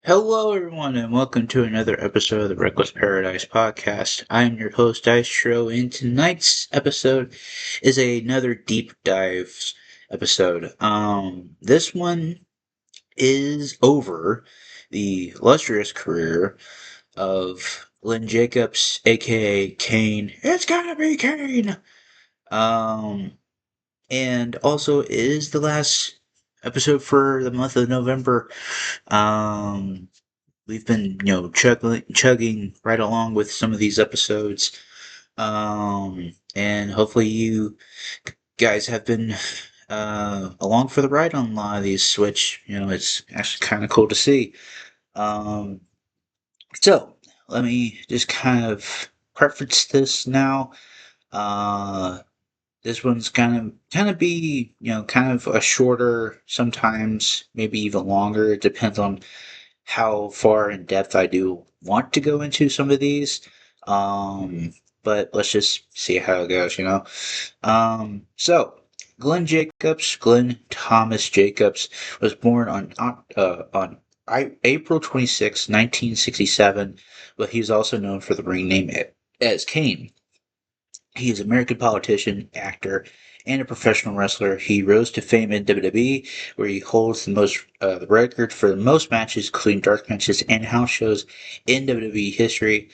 Hello, everyone, and welcome to another episode of the Reckless Paradise podcast. I am your host, Dystro, and tonight's episode is another deep dive episode. This one is over the illustrious career of Glenn Jacobs, aka Kane. It's gotta be Kane. Um, and also it is the last episode for the month of November. Um, we've been chugging right along with some of these episodes, and hopefully you guys have been along for the ride on a lot of these, which it's actually kind of cool to see. Um, so let me just kind of preface this now. uh, this one's kind of be kind of a shorter, sometimes maybe even longer. It depends on how far in depth I do want to go into some of these. Um, but let's just see how it goes. So Glenn Thomas Jacobs, was born on April 26, 1967, but he's also known for the ring name as Kane. He is an American politician, actor, and a professional wrestler. He rose to fame in WWE, where he holds the record for the most matches, including dark matches and house shows in WWE history.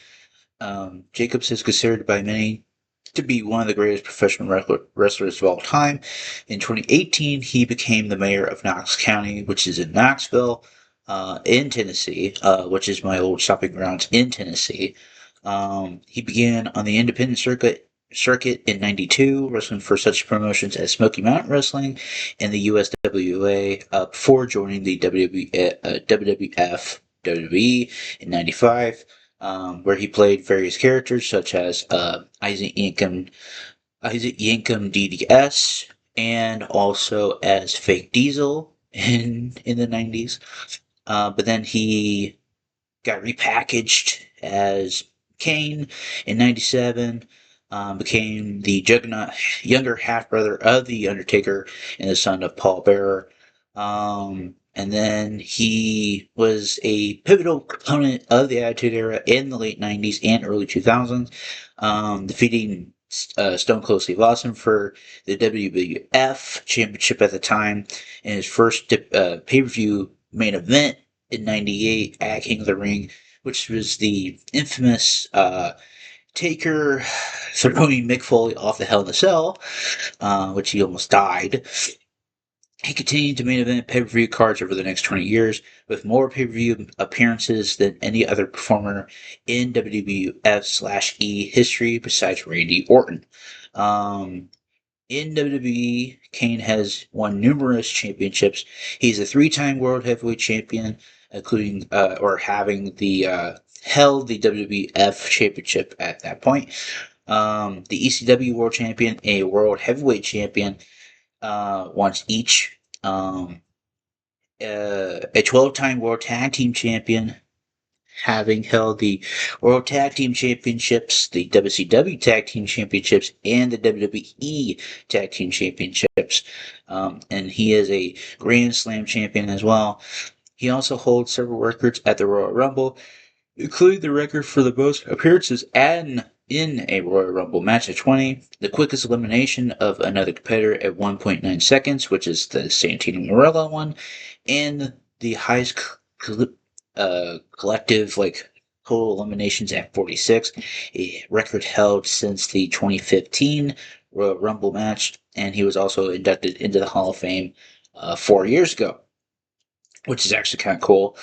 Jacobs is considered by many to be one of the greatest professional wrestlers of all time. In 2018, he became the mayor of Knox County, which is in Knoxville, in Tennessee, which is my old stomping grounds in Tennessee. He began on the independent circuit in '92, wrestling for such promotions as Smoky Mountain Wrestling and the USWA, before joining the WWF WWE in '95, where he played various characters such as Isaac Yankum DDS, and also as Fake Diesel in the '90s. But then he got repackaged as Kane in '97. Became the Juggernaut, younger half brother of the Undertaker and the son of Paul Bearer. And then he was a pivotal component of the Attitude Era in the late '90s and early 2000s, defeating Stone Cold Steve Austin for the WWF Championship at the time in his first pay-per-view main event in '98 at King of the Ring, which was the infamous Taker throwing Mick Foley off the Hell in a Cell, which he almost died. He continued to main event pay-per-view cards over the next 20 years, with more pay-per-view appearances than any other performer in WWF/E history besides Randy Orton. In WWE, Kane has won numerous championships. He's a three-time World Heavyweight Champion, including or having held the WWF Championship at that point. The ECW World Champion, a World Heavyweight Champion, once each. A 12-time World Tag Team Champion, having held the World Tag Team Championships, the WCW Tag Team Championships, and the WWE Tag Team Championships. And he is a Grand Slam champion as well. He also holds several records at the Royal Rumble, including the record for the most appearances in a Royal Rumble match at 20, the quickest elimination of another competitor at 1.9 seconds, which is the Santino Marella one, and the highest collective total eliminations at 46, a record held since the 2015 Royal Rumble match, and he was also inducted into the Hall of Fame 4 years ago, which is actually kind of cool.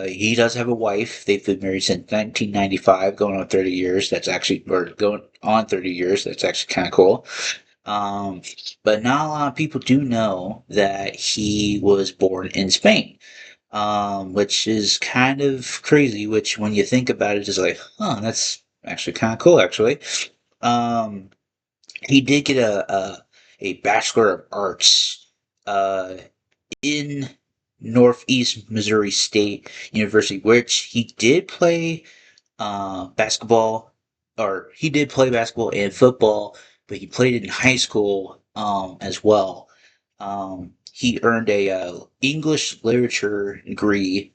He does have a wife. They've been married since 1995, going on 30 years. Going on 30 years. That's actually kind of cool. Um, but not a lot of people do know that he was born in Spain, which is kind of crazy. Which, when you think about it, is like, huh, that's actually kind of cool. Actually, um, he did get a Bachelor of Arts uh, in Northeast Missouri State University, which he did play basketball, or he did play basketball and football, but he played it in high school as well. he earned a English literature degree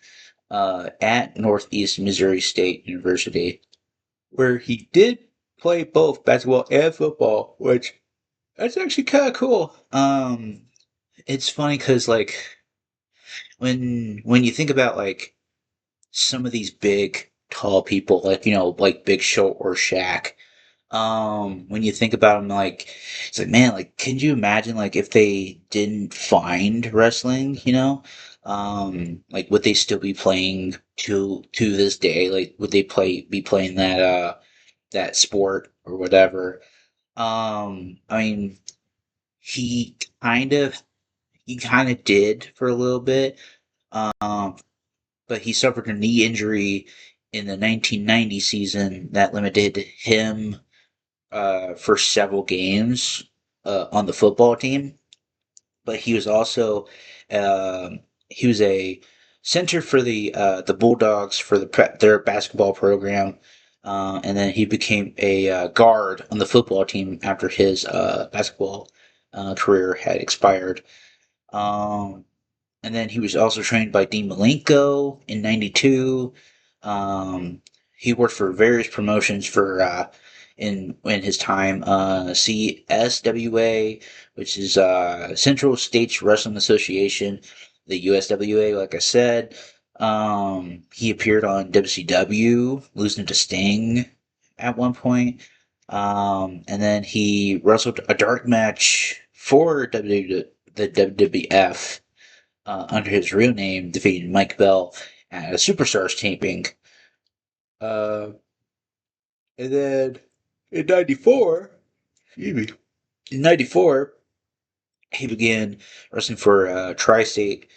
at Northeast Missouri State University, where he did play both basketball and football, which that's actually kind of cool. It's funny because like when you think about like some of these big tall people, like like Big Show or Shaq, when you think about them, like it's like man, like can you imagine like if they didn't find wrestling, like would they still be playing to this day? Like would they be playing that sport or whatever? I mean, he kind of he kind of did for a little bit, um, but he suffered a knee injury in the 1990 season that limited him for several games on the football team. But he was also he was a center for the Bulldogs for their basketball program, and then he became a guard on the football team after his basketball career had expired. Um, and then he was also trained by Dean Malenko in '92. Um, he worked for various promotions for in his time. CSWA, which is Central States Wrestling Association, the USWA, like I said. He appeared on WCW, losing to Sting at one point. And then he wrestled a dark match for the WWF under his real name, defeating Mike Bell at a Superstars taping. Uh, and then in '94, excuse me, in '94, he began wrestling for Tri-State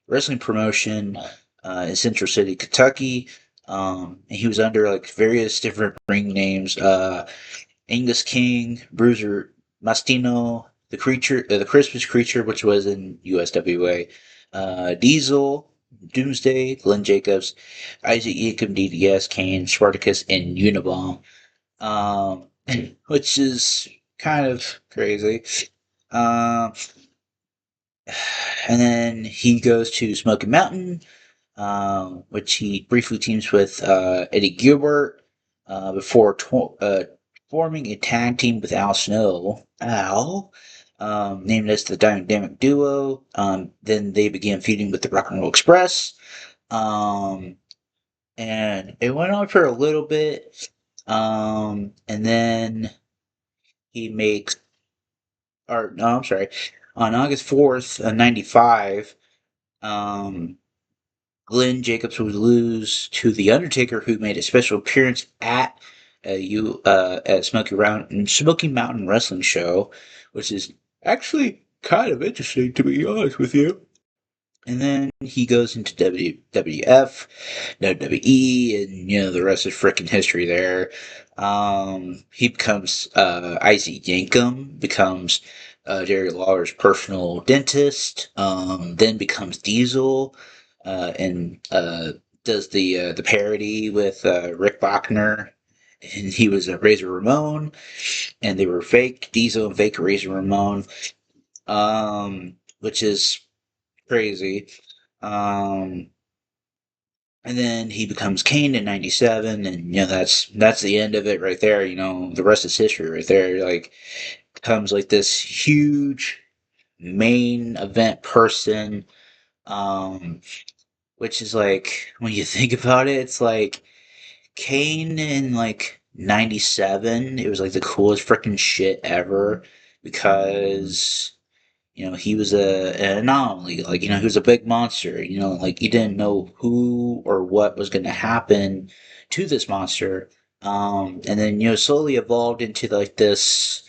Wrestling Promotion in Central City, Kentucky. And he was under like various different ring names. Angus King, Bruiser Mastino, the Christmas Creature, which was in USWA, Diesel, Doomsday, Glenn Jacobs, Isaac Yakum, DDS, Kane, Spartacus, and Unabomb, um, which is kind of crazy. Um, and then he goes to Smoky Mountain, which he briefly teams with Eddie Gilbert before forming a tag team with Al Snow. Al, named as the Dynamic Duo. Then they began feuding with the Rock and Roll Express. Um, and it went on for a little bit. And then he makes, or no, I'm sorry, on August 4th, '95. Um, Glenn Jacobs would lose to The Undertaker, who made a special appearance at Smoky Mountain Wrestling Show, which is actually kind of interesting to be honest with you. And then he goes into WWF, WWE, and the rest is freaking history there. He becomes Isaac Yankum, becomes Jerry Lawler's personal dentist, then becomes Diesel, and does the parody with Rick Bachner, and he was a Razor Ramon, and they were fake Diesel and fake Razor Ramon, which is crazy. Um, and then he becomes Kane in '97, and that's the end of it right there. The rest is history right there. Like becomes like this huge main event person, um, which is like when you think about it, it's like Kane in like '97. It was like the coolest freaking shit ever because he was an anomaly. Like, he was a big monster. Like you didn't know who or what was going to happen to this monster. And then, slowly evolved into like this.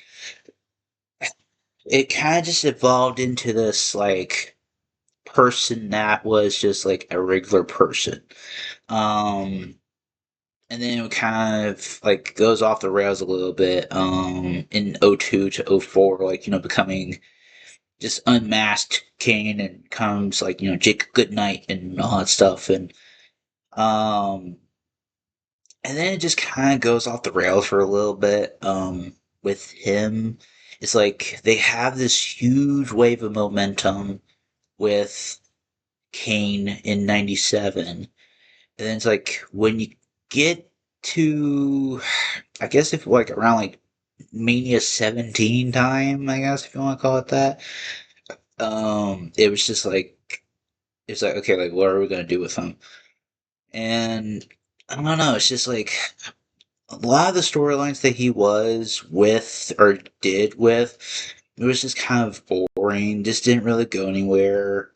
It kind of just evolved into this like person that was just like a regular person. Um, and then it kind of like goes off the rails a little bit in '02 to '04, like, becoming just unmasked Kane and comes like Jake Goodnight and all that stuff, um and then it just kind of goes off the rails for a little bit with him. It's like they have this huge wave of momentum, with Kane in '97, and then it's like when you get to, I guess if like around like Mania 17 time, I guess if you want to call it that, it was just like it's like okay, like what are we gonna do with him? And I don't know, it's just like a lot of the storylines that he was with or did with, it was just kind of boring. Just didn't really go anywhere.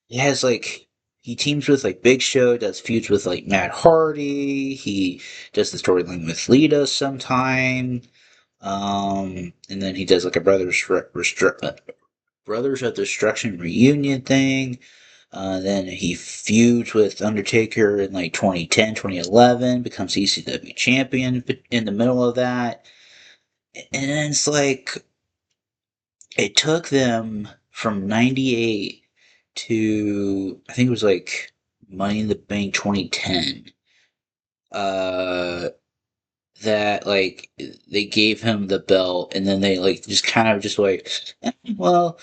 He has like he teams with like Big Show, does feuds with like Matt Hardy. He does the storyline with Lita sometime. And then he does like a Brothers of Destruction reunion thing. Then he feuds with Undertaker in like 2010, 2011, becomes ECW champion in the middle of that. And then it's like, it took them from 98 to, I think it was like Money in the Bank 2010. Uh, that like they gave him the belt and then they like just kind of just like, well,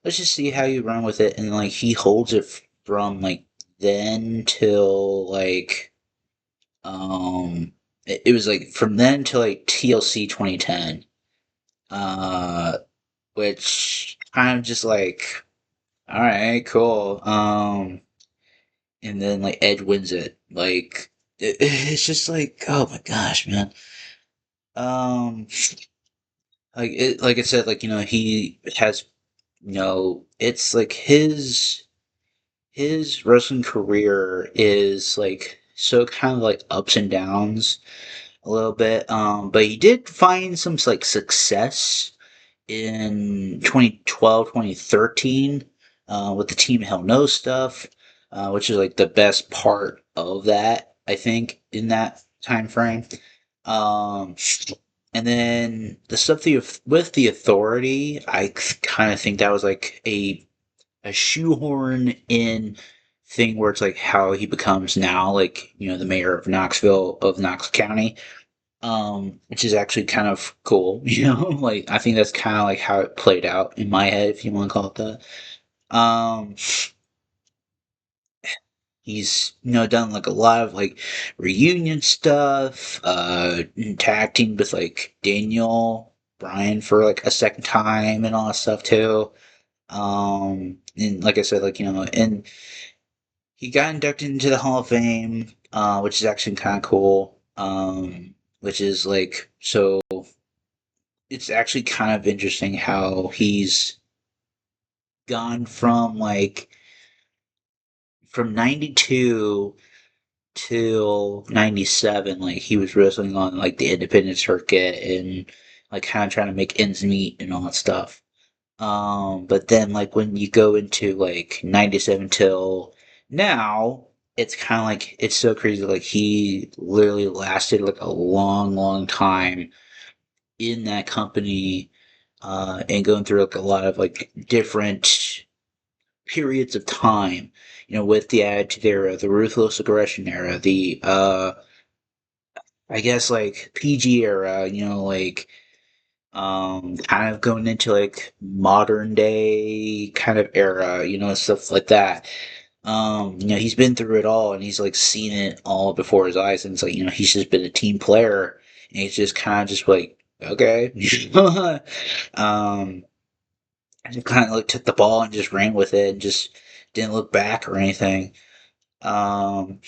let's just see how you run with it. And like he holds it from like then till like it was like from then till like TLC 2010, uh which kind of just like all right, cool. And then like Edge wins it. Like it's just like oh my gosh, man. Um, like I said, like he has it's like his wrestling career is like so kind of like ups and downs a little bit. But he did find some like success in 2012, 2013, with the Team Hell No stuff, which is like the best part of that, I think, in that time frame. Um, and then the stuff with the Authority, I kind of think that was like a shoehorn in thing where it's like how he becomes now like the mayor of Knoxville of Knox County, which is actually kind of cool. Like I think that's kind of like how it played out in my head, if you want to call it that. He's done like a lot of like reunion stuff, interacting with like Daniel Bryan for like a second time and all that stuff too. And like I said, like and he got inducted into the Hall of Fame, which is actually kind of cool. Which is like so. It's actually kind of interesting how he's gone from like from 92 till 97, like he was wrestling on like the independent circuit and like kind of trying to make ends meet and all that stuff. But then like when you go into like 97 till now, it's kind of like it's so crazy. Like he literally lasted like a long time in that company, and going through like a lot of like different periods of time. With the Attitude Era, the Ruthless Aggression Era, the I guess like PG era. Like kind of going into like modern day kind of era. Stuff like that. He's been through it all and he's like seen it all before his eyes, and it's like he's just been a team player and he's just kind of just like okay. um and he kind of like took the ball and just ran with it and just didn't look back or anything. um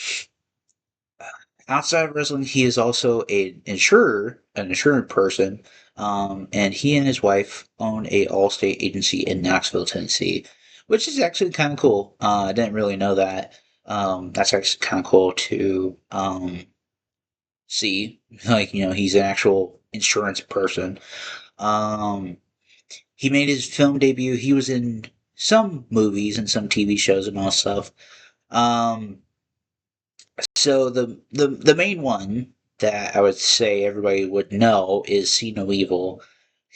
Outside of wrestling, he is also an insurance person, and he and his wife own a Allstate agency in Knoxville, Tennessee, which is actually kind of cool. I didn't really know that. That's actually kind of cool to see. Like he's an actual insurance person. Um, he made his film debut. He was in some movies and some TV shows and all stuff. Um, So the main one that I would say everybody would know is See No Evil.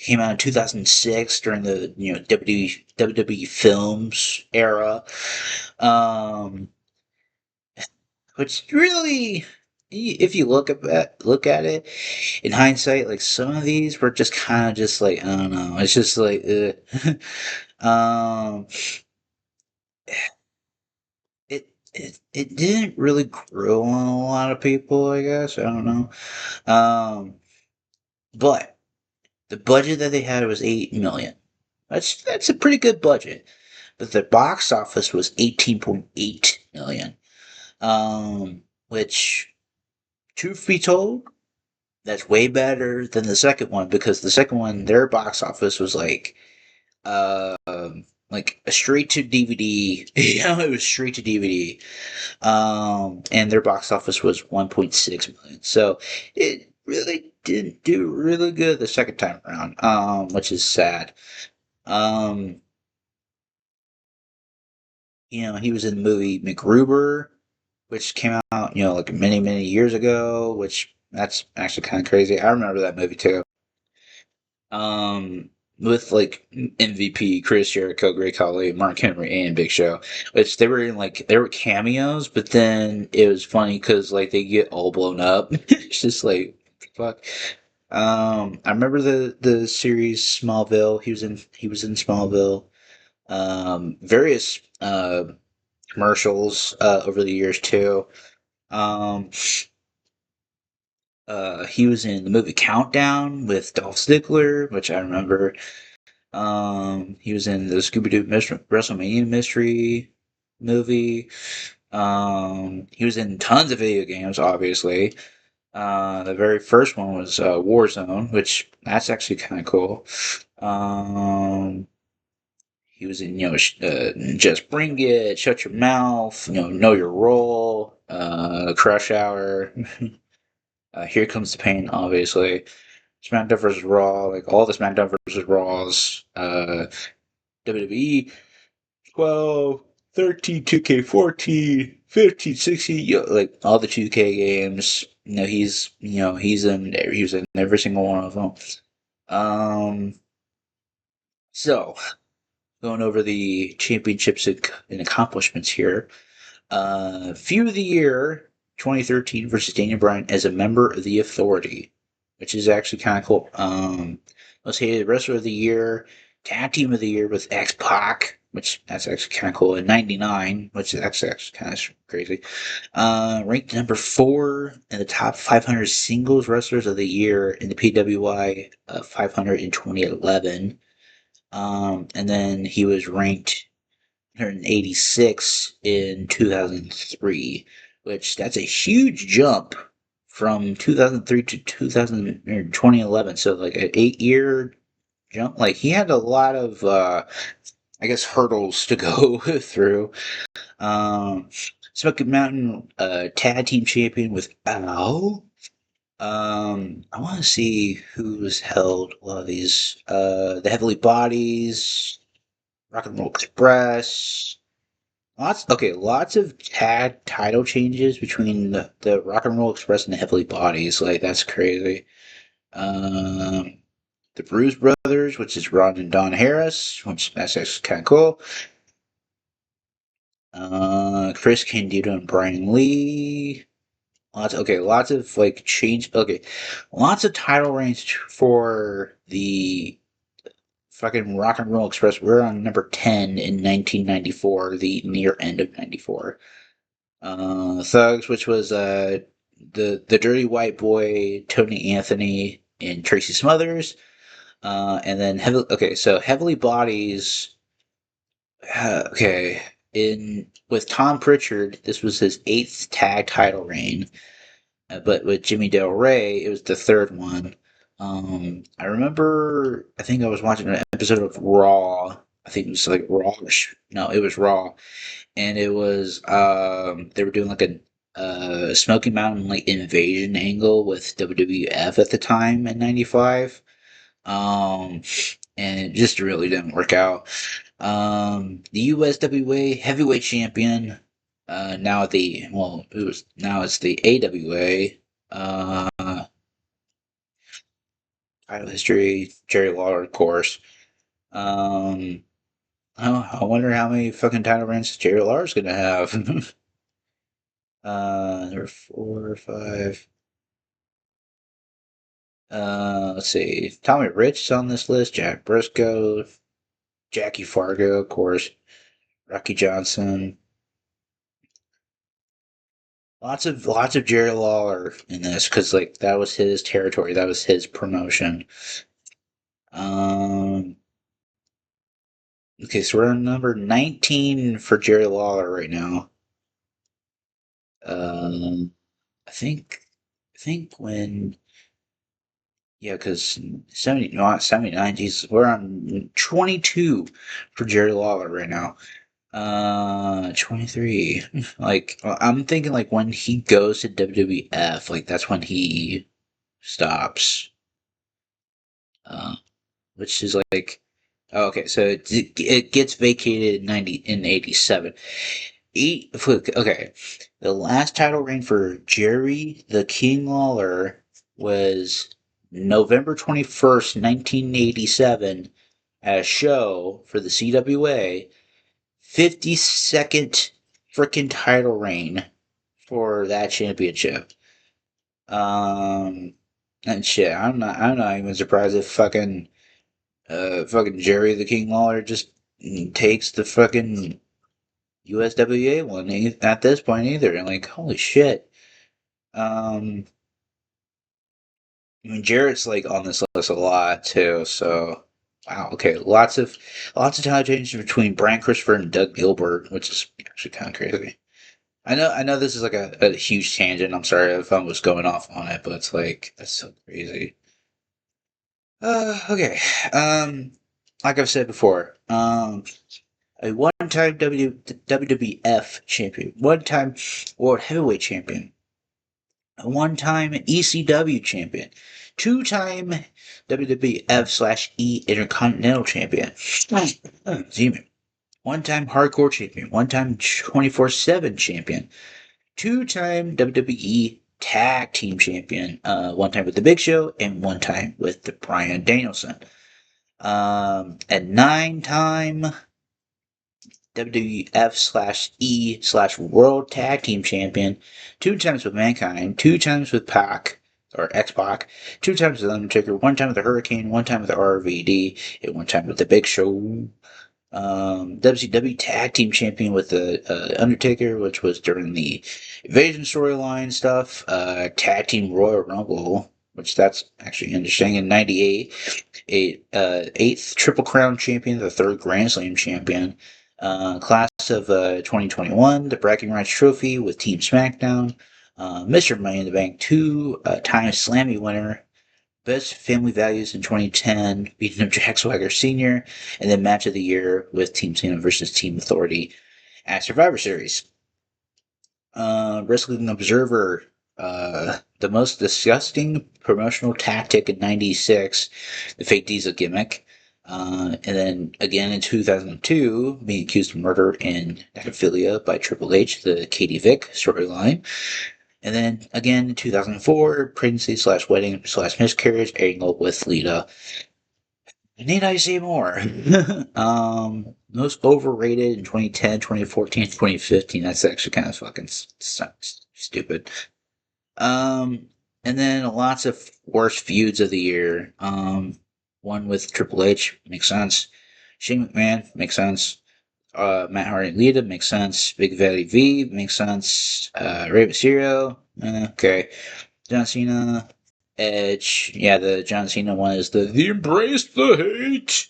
Came out in 2006 during the WWE Films era. Um, which really, if you look at it in hindsight, like some of these were just kind of just like I don't know. It's just like Um, it didn't really grow on a lot of people, I guess. I don't know. But the budget that they had was 8 million. That's a pretty good budget. But the box office was 18.8 million. Which, truth be told, that's way better than the second one because the second one, their box office was like a straight to DVD. It was straight to DVD. And their box office was 1.6 million. So it really didn't do really good the second time around, which is sad. Um, he was in the movie MacGruber, which came out, like many, many years ago, which that's actually kind of crazy. I remember that movie too. Um, with like MVP, Chris Jericho, Great Khali, Mark Henry, and Big Show, which they were cameos, but then it was funny because like they get all blown up. It's just like fuck. I remember the series Smallville. He was in Smallville. Various commercials over the years too. Um, he was in the movie Countdown with Dolph Ziggler, which I remember. He was in the Scooby Doo WrestleMania mystery movie. He was in tons of video games, obviously. The very first one was Warzone, which that's actually kind of cool. Um, he was in, Just Bring It, Shut Your Mouth, Know Your Role, Crush Hour, Here Comes the Pain, obviously. SmackDown vs. Raw, like all the SmackDown vs. Raws, WWE 12, 13, 2K14, 15, 16, like all the 2K games. He was in every single one of them. Um, so going over the championships and accomplishments here. Feud of the Year 2013 versus Daniel Bryan as a member of the Authority, which is actually kind of cool. Most hated wrestler of the year, tag team of the year with X Pac, which that's actually kind of cool. In '99, which is actually kind of crazy. Ranked number 4 in the top 500 singles wrestlers of the year in the PWI 500 in 2011. And then he was ranked 186 in 2003, which that's a huge jump from 2003 to 2000 or 2011. So like an 8 year jump. Like he had a lot of I guess hurdles to go through. Um, Smoky Mountain tag team champion with Al. I want to see who's held a lot of these. The Heavenly Bodies, Rock and Roll Express. Lots of tag title changes between the Rock and Roll Express and the Heavenly Bodies. Like that's crazy. Um, the Bruise Brothers, which is Ron and Don Harris, which that's actually kind of cool. Chris Candido and Brian Lee. Lots of like change. Okay, lots of title reigns for the fucking Rock and Roll Express. We're on number 10 in 1994, the near end of '94. Thugs, which was the Dirty White Boy, Tony Anthony, and Tracy Smothers. And then Heavily Bodies. Okay, in with Tom Pritchard, this was his 8th tag title reign. But with Jimmy Del Rey, it was the 3rd one. I remember. I think I was watching an episode of Raw. I think it was like Raw. No, it was Raw, and it was they were doing like a Smoky Mountain like invasion angle with WWF at the time in '95. Um, and it just really didn't work out. The USWA heavyweight champion. Now at the it was now it's the AWA. Title history. Jerry Lawler, of course. Um, I wonder how many fucking title reigns Jerry Lawler's gonna have. There were 4 or 5. Let's see. Tommy Rich is on this list. Jack Briscoe, Jackie Fargo, of course, Rocky Johnson. Lots of Jerry Lawler in this because like that was his territory, that was his promotion. Um, okay, so we're on number 19 for Jerry Lawler right now. Um, I think I think when yeah, because 70 not 79. Jesus, we're on 22 for Jerry Lawler right now. 23. Like I'm thinking like when he goes to WWF, like that's when he stops. Uh, which is like oh, okay, so it gets vacated in 87. Okay, the last title reign for Jerry the King Lawler was November 21st, 1987, at a show for the CWA. 52nd freaking title reign for that championship. Um, and shit, I'm not even surprised if fucking Jerry the King Lawler just takes the fucking USWA one at this point either. And like, holy shit. Um, I mean, Jarrett's like on this list a lot too. So, wow. Okay, lots of title changes between Brian Christopher and Doug Gilbert, which is actually kind of crazy. I know this is like a huge tangent. I'm sorry if I was going off on it, but it's like that's so crazy. Okay. Like I've said before, a one-time WWF champion, one-time World Heavyweight Champion, a one-time ECW champion, two-time WWF/E Intercontinental Champion, excuse me, one-time Hardcore Champion, one-time 24/7 Champion, two-time WWE Tag Team Champion, one time with the Big Show and one time with the Bryan Danielson. A nine-time WWF/E/World Tag Team Champion, two times with Mankind, two times with Pac or X-Pac, two times with Undertaker, one time with the Hurricane, one time with the RVD, and one time with the Big Show. WCW Tag Team Champion with the Undertaker, which was during the Invasion storyline stuff. Tag Team Royal Rumble, which that's actually interesting. In '98, eighth Triple Crown Champion, the third Grand Slam Champion. Class of 2021, the Bragging Rights Trophy with Team SmackDown. Mr. Money in the Bank 2, time Slammy winner. Best Family Values in 2010, beating up Jack Swagger Sr., and then Match of the Year with Team Cena versus Team Authority at Survivor Series. Wrestling Observer, the most disgusting promotional tactic in '96, the fake Diesel gimmick. And then again in 2002, being accused of murder in necrophilia by Triple H, the Katie Vick storyline. And then again in 2004, pregnancy/wedding/miscarriage angle with Lita. Need I say more? Most overrated in 2010, 2014, 2015. That's actually kind of fucking stupid. Um, and then lots of worst feuds of the year. One with Triple H makes sense. Shane McMahon makes sense. Matt Hardy and Lita makes sense. Big Daddy V makes sense. Rey Mysterio, okay. John Cena, Edge. Yeah, the John Cena one is the Embrace the Hate.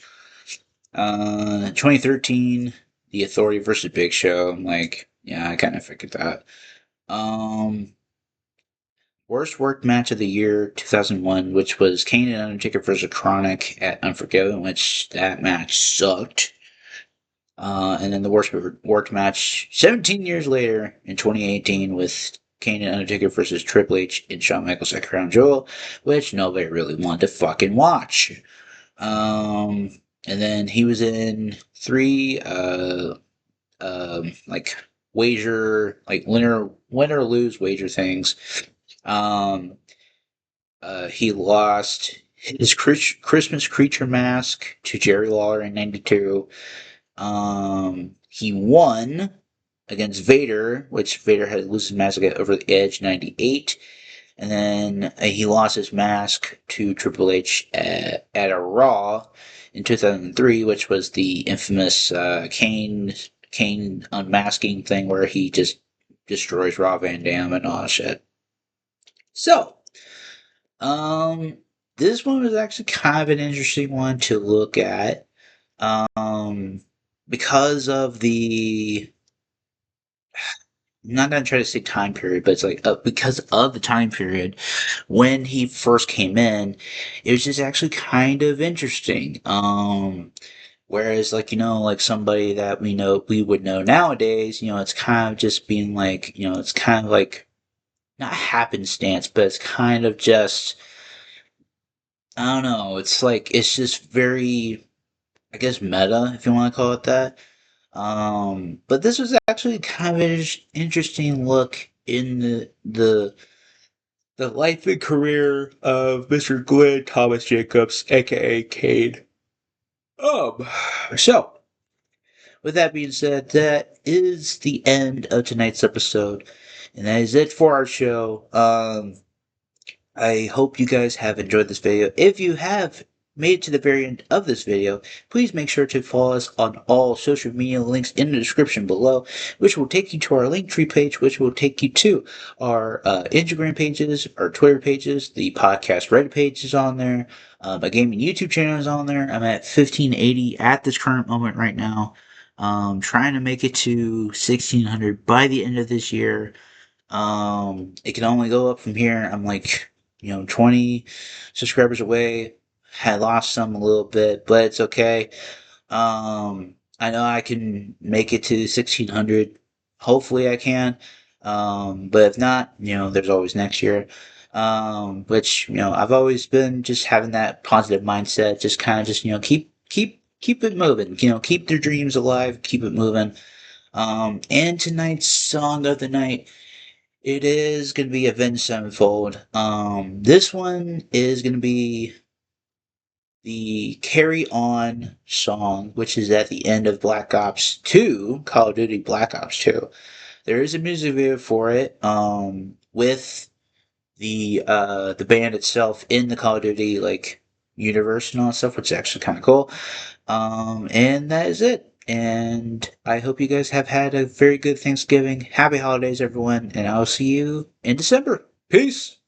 2013, The Authority versus Big Show. I'm like, yeah, I kind of figured that. Um, Worst worked match of the year, 2001, which was Kane and Undertaker versus Chronic at Unforgiven, which that match sucked. And then the worst worked match 17 years later in 2018 with Kane and Undertaker versus Triple H and Shawn Michaels at Crown Jewel, which nobody really wanted to fucking watch. And then he was in three like wager, like win or lose wager things. He lost his Christmas creature mask to Jerry Lawler in '92. He won against Vader, which Vader had to lose his mask against over the Edge '98. And then he lost his mask to Triple H at a Raw in 2003, which was the infamous Kane unmasking thing where he just destroys Rob Van Dam and all that shit. So, um, this one was actually kind of an interesting one to look at, um, because of the. I'm not gonna try to say time period, but it's like because of the time period when he first came in, it was just actually kind of interesting. Whereas, like, like somebody that we would know nowadays, it's kind of just being like, it's kind of like not happenstance, but it's kind of just, I don't know, it's like, it's just very, I guess, meta, if you want to call it that. But this was actually kind of an interesting look in the life and career of Mr. Glenn Thomas Jacobs, aka Kane. Um, so with that being said, that is the end of tonight's episode, and that is it for our show. I hope you guys have enjoyed this video. If you have made it to the very end of this video, please make sure to follow us on all social media links in the description below, which will take you to our Linktree page, which will take you to our Instagram pages, our Twitter pages, the podcast Reddit page is on there, my gaming YouTube channel is on there. I'm at 1580 at this current moment right now. Trying to make it to 1600 by the end of this year. It can only go up from here. I'm like, 20 subscribers away. Had lost some a little bit, but it's okay. I know I can make it to 1600. Hopefully I can. But if not, there's always next year. Which, I've always been just having that positive mindset, just kind of just, keep it moving, keep their dreams alive, keep it moving. And tonight's song of the night, it is going to be Avenged Sevenfold. This one is going to be the Carry On song, which is at the end of Black Ops 2, Call of Duty Black Ops 2. There is a music video for it, with the band itself in the Call of Duty universe and all that stuff, which is actually kind of cool. And that is it. And I hope you guys have had a very good Thanksgiving. Happy holidays, everyone, and I'll see you in December. Peace.